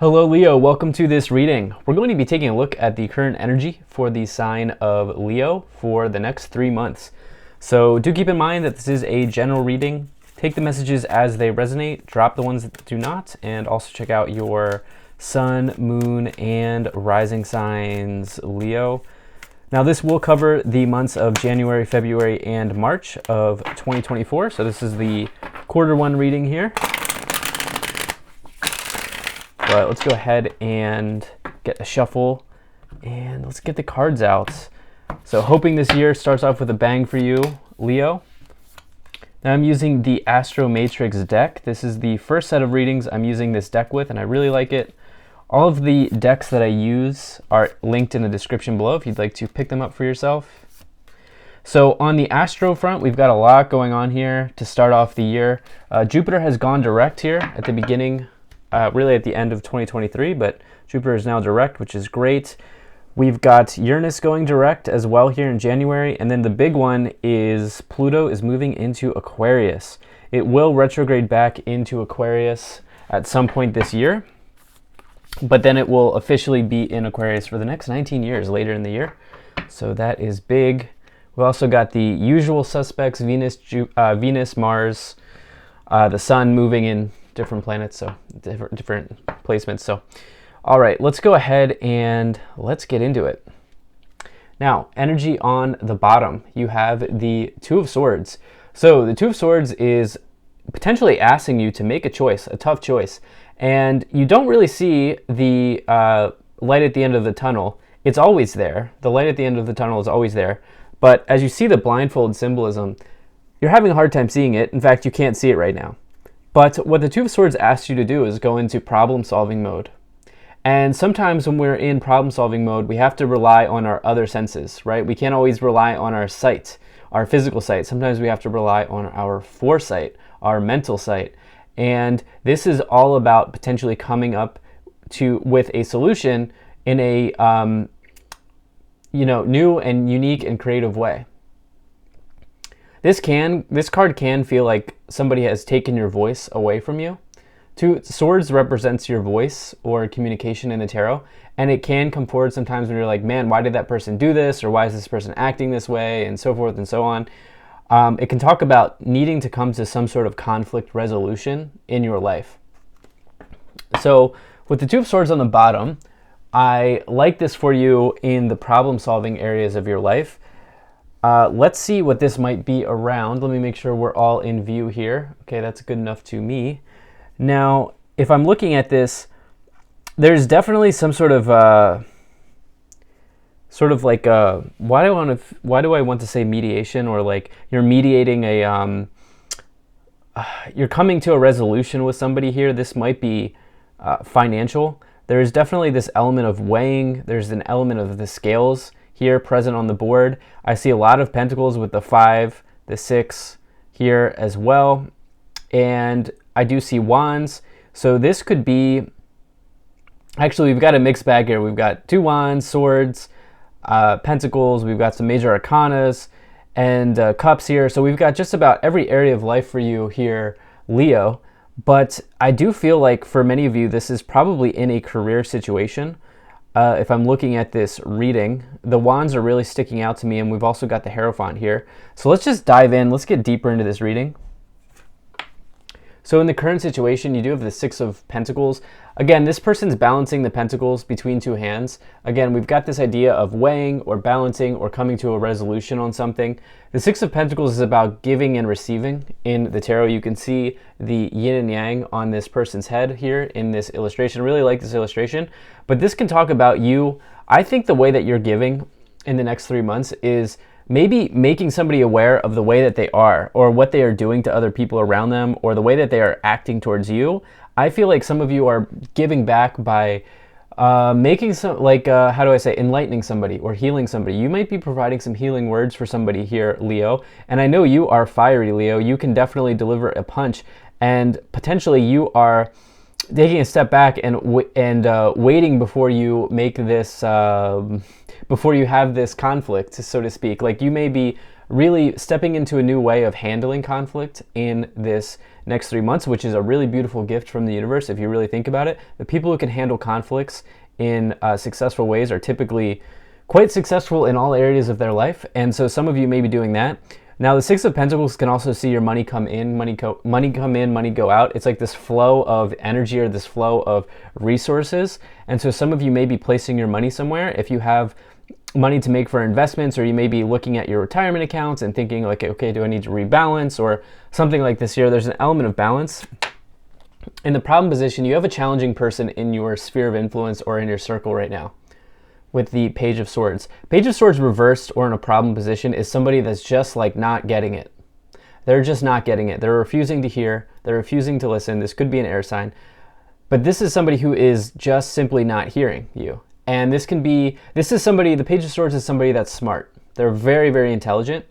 Hello Leo, welcome to this reading. We're going to be taking a look at the current energy for the sign of Leo for the next 3 months. So do keep in mind that this is a general reading. Take the messages as they resonate, drop the ones that do not, and also check out your sun, moon, and rising signs, Leo. Now this will cover the months of January, February, and March of 2024. So this is the quarter one reading here. But let's go ahead and get a shuffle and let's get the cards out. So hoping this year starts off with a bang for you, Leo. Now I'm using the Astro Matrix deck. This is the first set of readings I'm using this deck with, and I really like it. All of the decks that I use are linked in the description below if you'd like to pick them up for yourself. So on the Astro front, we've got a lot going on here to start off the year. Jupiter has gone direct here at the beginning, really at the end of 2023, but Jupiter is now direct, which is great. We've got Uranus going direct as well here in January, and then the big one is Pluto is moving into Aquarius. It will retrograde back into Aquarius at some point this year, but then it will officially be in Aquarius for the next 19 years later in the year. So that is big. We also got the usual suspects, Venus, Mars, the Sun moving in different planets, so different placements. So all right, let's go ahead and let's get into it. Now, energy on the bottom, you have the Two of Swords. So the Two of Swords is potentially asking you to make a choice, a tough choice, and you don't really see the light at the end of the tunnel. It's always there. The light at the end of the tunnel is always there, but as you see the blindfold symbolism, you're having a hard time seeing it. In fact, you can't see it right now. But what the Two of Swords asks you to do is go into problem-solving mode. And sometimes when we're in problem-solving mode, we have to rely on our other senses, right? We can't always rely on our sight, our physical sight. Sometimes we have to rely on our foresight, our mental sight. And this is all about potentially coming up with a solution in a new and unique and creative way. This card can feel like somebody has taken your voice away from you. Two Swords represents your voice or communication in the tarot, and it can come forward sometimes when you're like, man, why did that person do this? Or why is this person acting this way? And so forth and so on. It can talk about needing to come to some sort of conflict resolution in your life. So with the Two of Swords on the bottom, I like this for you in the problem-solving areas of your life. Let's see what this might be around. Let me make sure we're all in view here. Okay, that's good enough to me. Now, if I'm looking at this, there's definitely some sort of like why do I want to say mediation, or like you're mediating a you're coming to a resolution with somebody here. This might be financial. There is definitely this element of weighing. There's an element of the scales here present on the board. I see a lot of pentacles with the 5, the 6 here as well. And I do see wands. So this could be, actually we've got a mixed bag here. We've got 2 wands, swords, pentacles. We've got some major arcanas and cups here. So we've got just about every area of life for you here, Leo. But I do feel like for many of you, this is probably in a career situation. If I'm looking at this reading, the wands are really sticking out to me, and we've also got the Hierophant here. So let's just dive in. Let's get deeper into this reading. So in the current situation, you do have the 6 of Pentacles. Again, this person's balancing the pentacles between 2 hands. Again, we've got this idea of weighing or balancing or coming to a resolution on something. The 6 of Pentacles is about giving and receiving in the tarot. You can see the yin and yang on this person's head here in this illustration. I really like this illustration, but this can talk about you. I think the way that you're giving in the next 3 months is maybe making somebody aware of the way that they are, or what they are doing to other people around them, or the way that they are acting towards you. I feel like some of you are giving back by making some, like, how do I say, enlightening somebody or healing somebody. You might be providing some healing words for somebody here, Leo. And I know you are fiery, Leo. You can definitely deliver a punch, and potentially you are taking a step back and waiting before you make this, before you have this conflict, so to speak. Like you may be really stepping into a new way of handling conflict in this next 3 months, which is a really beautiful gift from the universe if you really think about it. The people who can handle conflicts in successful ways are typically quite successful in all areas of their life, and so some of you may be doing that. Now, the Six of Pentacles can also see your money come in, money come in, money go out. It's like this flow of energy or this flow of resources. And so some of you may be placing your money somewhere. If you have money to make for investments, or you may be looking at your retirement accounts and thinking like, okay, do I need to rebalance or something like this here? There's an element of balance. In the problem position, you have a challenging person in your sphere of influence or in your circle right now, with the Page of Swords. Page of Swords reversed or in a problem position is somebody that's just like not getting it. They're just not getting it. They're refusing to hear. They're refusing to listen. This could be an air sign. But this is somebody who is just simply not hearing you. And this is somebody, the Page of Swords is somebody that's smart. They're very, very intelligent.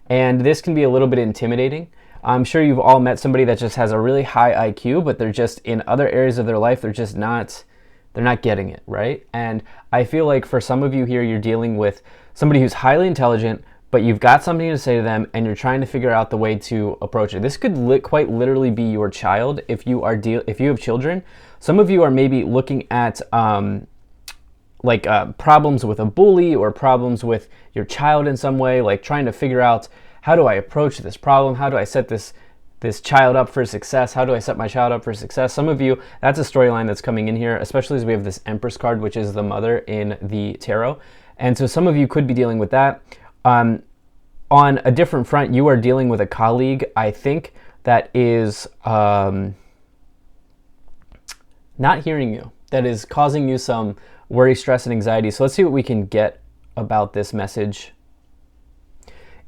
And this can be a little bit intimidating. I'm sure you've all met somebody that just has a really high IQ, but they're just in other areas of their life, they're not getting it, right? And I feel like for some of you here, you're dealing with somebody who's highly intelligent, but you've got something to say to them and you're trying to figure out the way to approach it. This could quite literally be your child if you have children. Some of you are maybe looking at problems with a bully or problems with your child in some way, like trying to figure out, how do I approach this problem? How do I set this child up for success? How do I set my child up for success? Some of you, that's a storyline that's coming in here, especially as we have this Empress card, which is the mother in the tarot. And so some of you could be dealing with that. On a different front, you are dealing with a colleague, I think, that is not hearing you, that is causing you some worry, stress, and anxiety. So let's see what we can get about this message.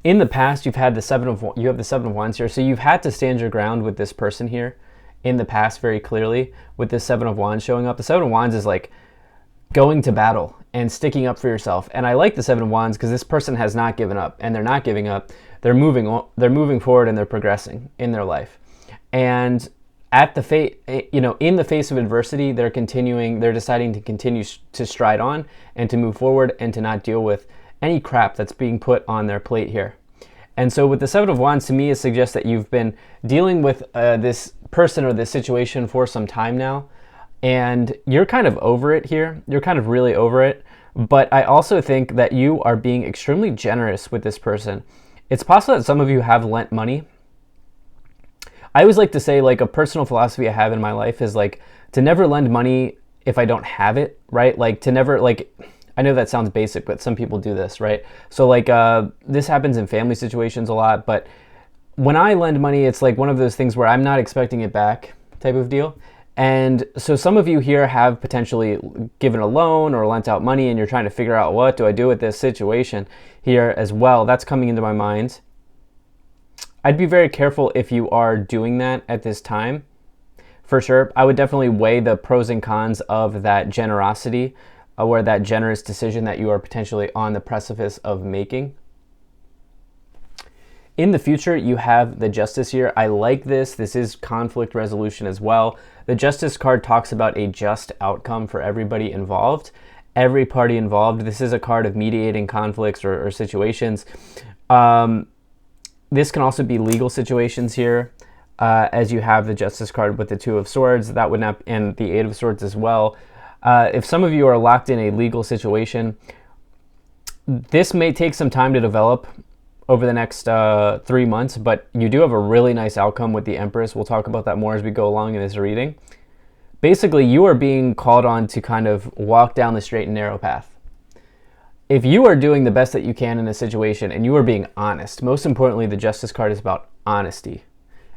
In the past, you have the Seven of Wands here, so you've had to stand your ground with this person here in the past very clearly, with this Seven of Wands showing up. The Seven of Wands is like going to battle and sticking up for yourself. And I like the Seven of Wands because this person has not given up, and they're not giving up. They're moving forward and they're progressing in their life. And in the face of adversity, they're deciding to continue to stride on and to move forward and to not deal with any crap that's being put on their plate here. And so with the Seven of Wands, to me, it suggests that you've been dealing with this person or this situation for some time now, and you're kind of over it here. You're kind of really over it. But I also think that you are being extremely generous with this person. It's possible that some of you have lent money. I always like to say, like, a personal philosophy I have in my life is like to never lend money if I don't have it, right? Like to never, like, I know that sounds basic, but some people do this, right? So like this happens in family situations a lot, but when I lend money, it's like one of those things where I'm not expecting it back type of deal. And so some of you here have potentially given a loan or lent out money and you're trying to figure out, what do I do with this situation here as well? That's coming into my mind. I'd be very careful if you are doing that at this time. For sure, I would definitely weigh the pros and cons of that generosity or that generous decision that you are potentially on the precipice of making. In the future, you have the Justice here. I like this. This is conflict resolution as well. The Justice card talks about a just outcome for everybody involved, every party involved. This is a card of mediating conflicts or situations. This can also be legal situations here, as you have the Justice card with the Two of Swords. That would not, and the Eight of Swords as well. If some of you are locked in a legal situation, this may take some time to develop over the next 3 months, but you do have a really nice outcome with the Empress. We'll talk about that more as we go along in this reading. Basically, you are being called on to kind of walk down the straight and narrow path. If you are doing the best that you can in a situation and you are being honest, most importantly, the Justice card is about honesty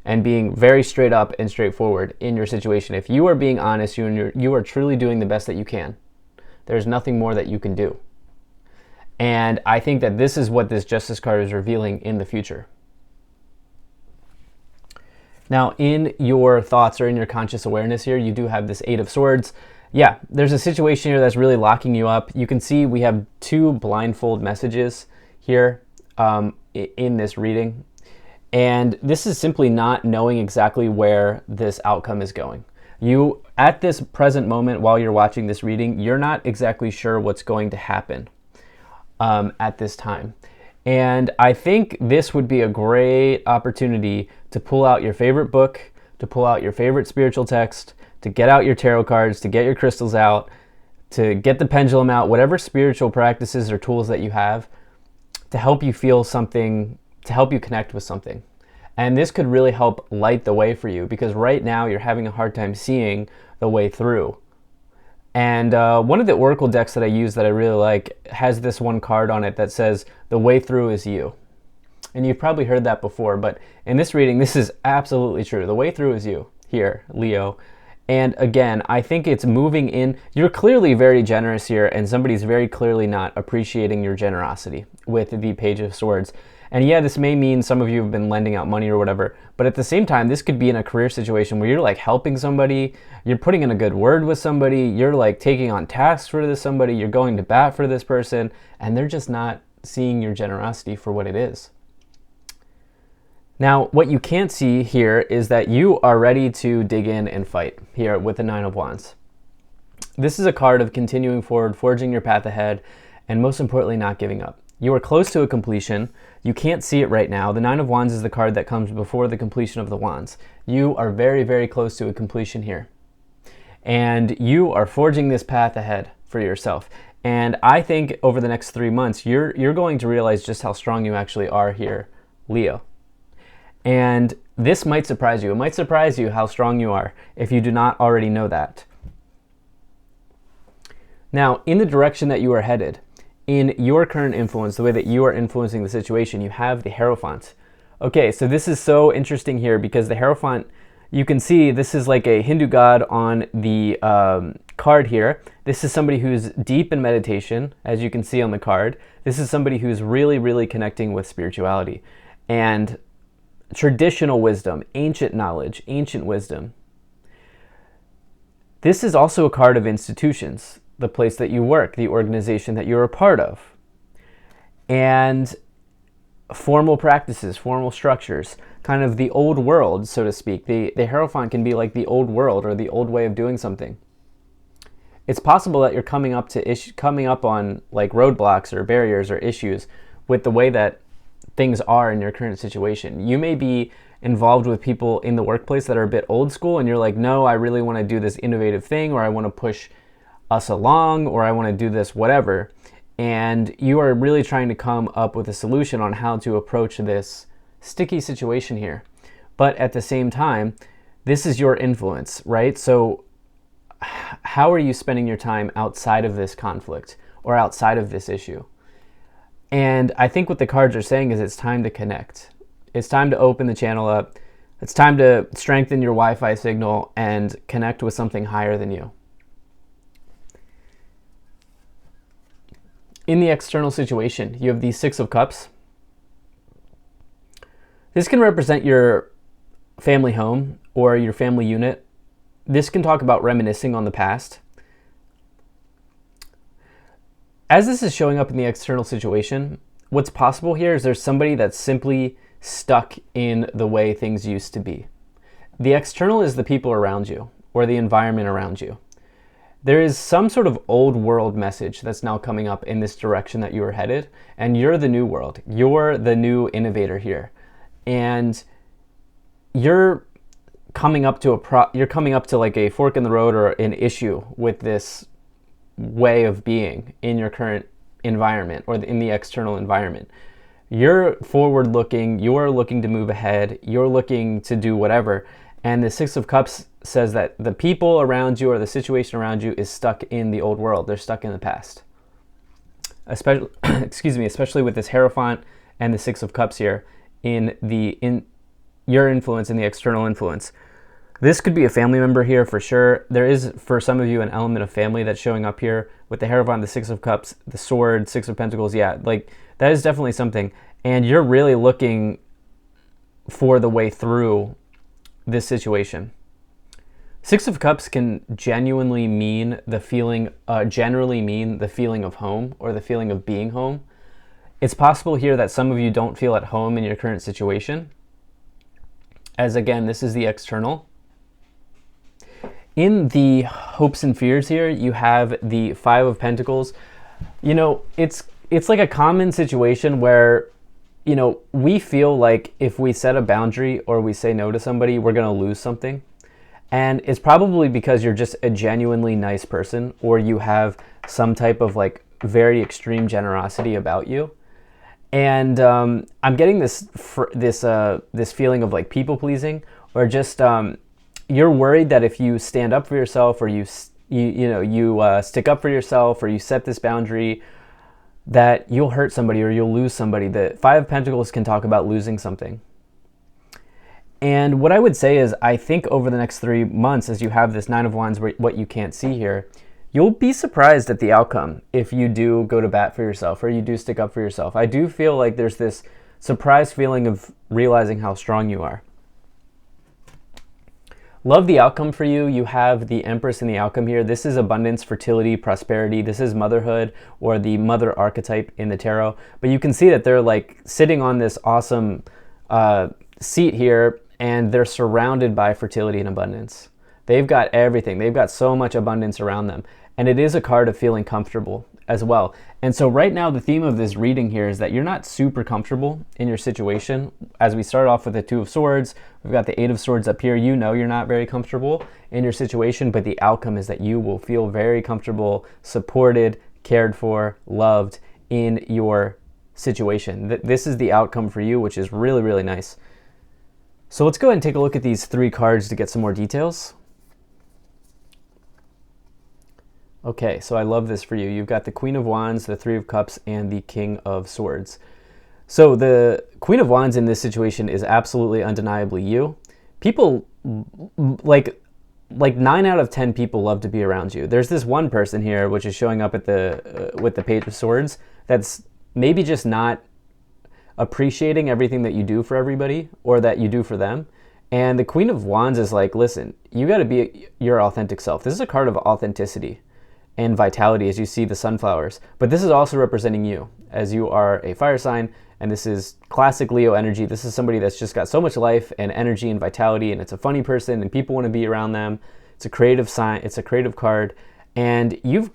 and being very straight up and straightforward in your situation. If you are being honest, you are truly doing the best that you can. There's nothing more that you can do. And I think that this is what this Justice card is revealing in the future. Now, in your thoughts or in your conscious awareness here, you do have this Eight of Swords. Yeah, there's a situation here that's really locking you up. You can see we have two blindfold messages here in this reading. And this is simply not knowing exactly where this outcome is going. You, at this present moment while you're watching this reading, you're not exactly sure what's going to happen at this time. And I think this would be a great opportunity to pull out your favorite book, to pull out your favorite spiritual text, to get out your tarot cards, to get your crystals out, to get the pendulum out, whatever spiritual practices or tools that you have to help you feel something, to help you connect with something. And this could really help light the way for you, because right now you're having a hard time seeing the way through. And one of the oracle decks that I use that I really like has this one card on it that says, "The way through is you." And you've probably heard that before, but in this reading, this is absolutely true. The way through is you here, Leo. And again, I think it's moving in. You're clearly very generous here, and somebody's very clearly not appreciating your generosity with the Page of Swords. And yeah, this may mean some of you have been lending out money or whatever, but at the same time, this could be in a career situation where you're like helping somebody, you're putting in a good word with somebody, you're like taking on tasks for this somebody, you're going to bat for this person, and they're just not seeing your generosity for what it is. Now, what you can't see here is that you are ready to dig in and fight here with the Nine of Wands. This is a card of continuing forward, forging your path ahead, and most importantly, not giving up. You are close to a completion. You can't see it right now. The Nine of Wands is the card that comes before the completion of the Wands. You are very, very close to a completion here. And you are forging this path ahead for yourself. And I think over the next 3 months, you're going to realize just how strong you actually are here, Leo. And this might surprise you. It might surprise you how strong you are if you do not already know that. Now, in the direction that you are headed, in your current influence, the way that you are influencing the situation, you have the Hierophant. Okay, so this is so interesting here because the Hierophant, you can see this is like a Hindu god on the card here. This is somebody who's deep in meditation, as you can see on the card. This is somebody who's really, really connecting with spirituality and traditional wisdom, ancient knowledge, ancient wisdom. This is also a card of institutions, the place that you work, the organization that you're a part of, and formal practices, formal structures, kind of the old world, so to speak. The Hierophant can be like the old world or the old way of doing something. It's possible that you're coming up on like roadblocks or barriers or issues with the way that things are in your current situation. You may be involved with people in the workplace that are a bit old school, and you're like, no, I really want to do this innovative thing, or I want to push us along, or I want to do this whatever. And you are really trying to come up with a solution on how to approach this sticky situation here. But at the same time, this is your influence, right? So how are you spending your time outside of this conflict or outside of this issue? And I think what the cards are saying is it's time to connect. It's time to open the channel up. It's time to strengthen your Wi-Fi signal and connect with something higher than you. In the external situation, you have the Six of Cups. This can represent your family home or your family unit. This can talk about reminiscing on the past. As this is showing up in the external situation, what's possible here is there's somebody that's simply stuck in the way things used to be. The external is the people around you or the environment around you. There is some sort of old world message that's now coming up in this direction that you are headed, and you're the new world. You're the new innovator here. And you're coming up to like a fork in the road or an issue with this way of being in your current environment or in the external environment. You're forward looking, you're looking to move ahead, you're looking to do whatever. And the Six of Cups says that the people around you or the situation around you is stuck in the old world. They're stuck in the past. Especially with this Hierophant and the Six of Cups here in your influence and the external influence. This could be a family member here for sure. There is, for some of you, an element of family that's showing up here with the Hierophant, the Six of Cups, the Sword, Six of Pentacles. Yeah, like that is definitely something. And you're really looking for the way through this situation. Six of Cups can generally mean the feeling of home or the feeling of being home. It's possible here that some of you don't feel at home in your current situation. As again, this is the external. In the hopes and fears here, you have the Five of Pentacles. You know, it's it's like a common situation where, you know, we feel like if we set a boundary or we say no to somebody, we're going to lose something. And it's probably because you're just a genuinely nice person, or you have some type of like very extreme generosity about you. And I'm getting this feeling of like people pleasing, or just you're worried that if you stand up for yourself, or you stick up for yourself, or you set this boundary, that you'll hurt somebody or you'll lose somebody. The Five of Pentacles can talk about losing something. And what I would say is, I think over the next 3 months, as you have this Nine of Wands, what you can't see here, you'll be surprised at the outcome if you do go to bat for yourself or you do stick up for yourself. I do feel like there's this surprise feeling of realizing how strong you are. Love the outcome for you. You have the Empress in the outcome here. This is abundance, fertility, prosperity. This is motherhood, or the mother archetype in the tarot. But you can see that they're like sitting on this awesome seat here, and they're surrounded by fertility and abundance. They've got everything. They've got so much abundance around them. And it is a card of feeling comfortable as well. And so right now, the theme of this reading here is that you're not super comfortable in your situation. As we start off with the Two of Swords, we've got the Eight of Swords up here. You know you're not very comfortable in your situation, but the outcome is that you will feel very comfortable, supported, cared for, loved in your situation. This is the outcome for you, which is really, really nice. So let's go ahead and take a look at these 3 cards to get some more details. Okay, so I love this for you. You've got the Queen of Wands, the Three of Cups, and the King of Swords. So the Queen of Wands in this situation is absolutely undeniably you. People, like 9 out of 10 people love to be around you. There's this one person here, which is showing up at with the Page of Swords, that's maybe just not appreciating everything that you do for everybody, or that you do for them. And the Queen of Wands is like, listen, you got to be your authentic self. This is a card of authenticity and vitality, as you see the sunflowers. But this is also representing you, as you are a fire sign, and this is classic Leo energy. This is somebody that's just got so much life and energy and vitality, and it's a funny person, and people want to be around them. It's a creative sign. It's a creative card. And you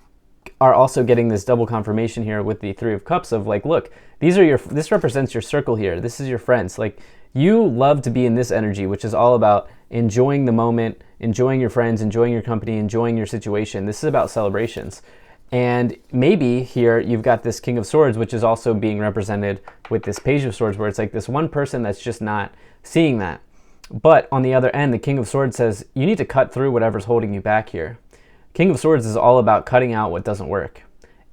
are also getting this double confirmation here with the Three of Cups of like, look, this represents your circle here. This is your friends. Like, you love to be in this energy, which is all about enjoying the moment, enjoying your friends, enjoying your company, enjoying your situation. This is about celebrations. And maybe here you've got this King of Swords, which is also being represented with this Page of Swords, where it's like this one person that's just not seeing that. But on the other end, the King of Swords says you need to cut through whatever's holding you back here. King of Swords is all about cutting out what doesn't work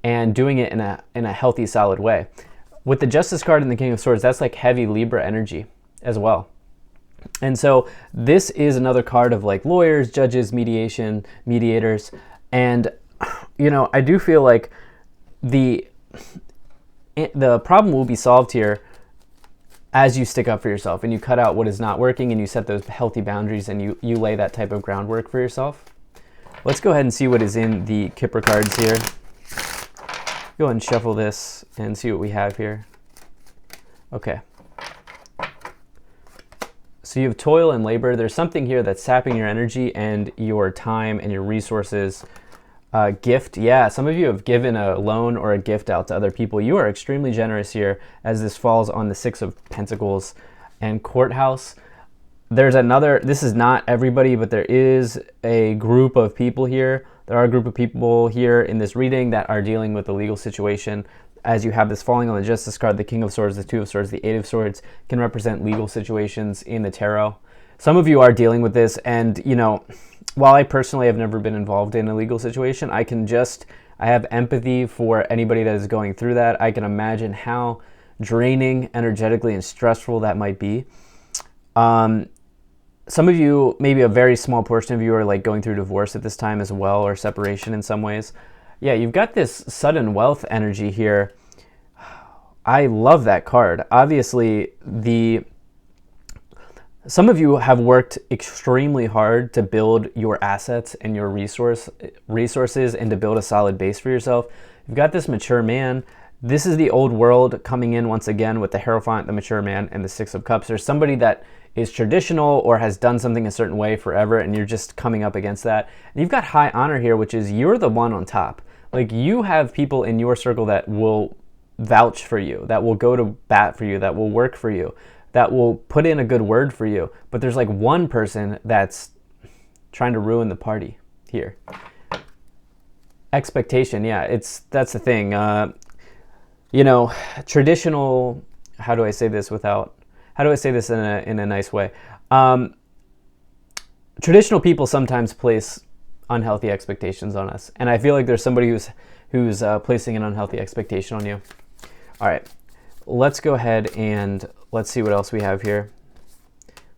and doing it in a healthy, solid way. With the Justice card and the King of Swords, that's like heavy Libra energy as well. And so this is another card of like lawyers, judges, mediators. And, you know, I do feel like the problem will be solved here as you stick up for yourself and you cut out what is not working and you set those healthy boundaries and you lay that type of groundwork for yourself. Let's go ahead and see what is in the Kipper cards here. Go ahead and shuffle this and see what we have here. Okay. So you have toil and labor. There's something here that's sapping your energy and your time and your resources. Gift, yeah, some of you have given a loan or a gift out to other people. You are extremely generous here, as this falls on the Six of Pentacles and Courthouse. There's another, this is not everybody, but there is a group of people here. There are a group of people here in this reading that are dealing with a legal situation. As you have this falling on the Justice card, the King of Swords, the Two of Swords, the Eight of Swords can represent legal situations in the tarot. Some of you are dealing with this, and you know, while I personally have never been involved in a legal situation, I have empathy for anybody that is going through that. I can imagine how draining energetically and stressful that might be. Some of you, maybe a very small portion of you, are like going through divorce at this time as well, or separation in some ways. Yeah, you've got this sudden wealth energy here. I love that card. Obviously, some of you have worked extremely hard to build your assets and your resources and to build a solid base for yourself. You've got this mature man. This is the old world coming in once again with the Hierophant, the mature man, and the Six of Cups. There's somebody that is traditional or has done something a certain way forever, and you're just coming up against that. And you've got high honor here, which is you're the one on top. Like, you have people in your circle that will vouch for you, that will go to bat for you, that will work for you, that will put in a good word for you. But there's like one person that's trying to ruin the party here. Expectation, yeah, that's the thing. Traditional. How do I say this in a nice way? Traditional people sometimes place unhealthy expectations on us, and I feel like there's somebody who's placing an unhealthy expectation on you. All right, let's go ahead and let's see what else we have here.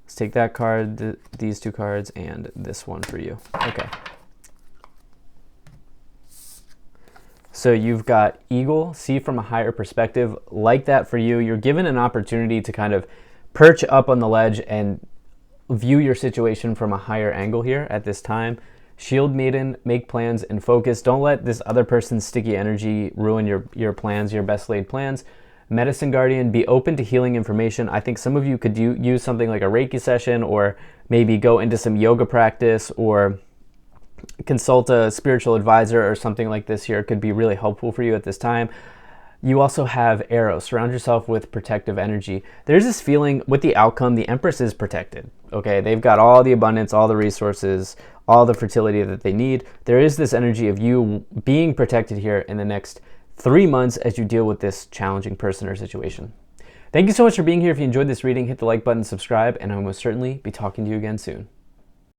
Let's take that card, these two cards, and this one for you. Okay. So you've got Eagle, see from a higher perspective. Like that for you. You're given an opportunity to kind of perch up on the ledge and view your situation from a higher angle here at this time. Shield Maiden, make plans and focus. Don't let this other person's sticky energy ruin your plans, your best laid plans. Medicine Guardian, be open to healing information. I think some of you could use something like a Reiki session, or maybe go into some yoga practice, or consult a spiritual advisor or something like this here. It could be really helpful for you at this time. You also have Arrow, surround yourself with protective energy. There's this feeling with the outcome, the Empress is protected. Okay, they've got all the abundance, all the resources, all the fertility that they need. There is this energy of you being protected here in the next 3 months as you deal with this challenging person or situation. Thank you so much for being here. If you enjoyed this reading, hit the like button, subscribe, and I will most certainly be talking to you again soon.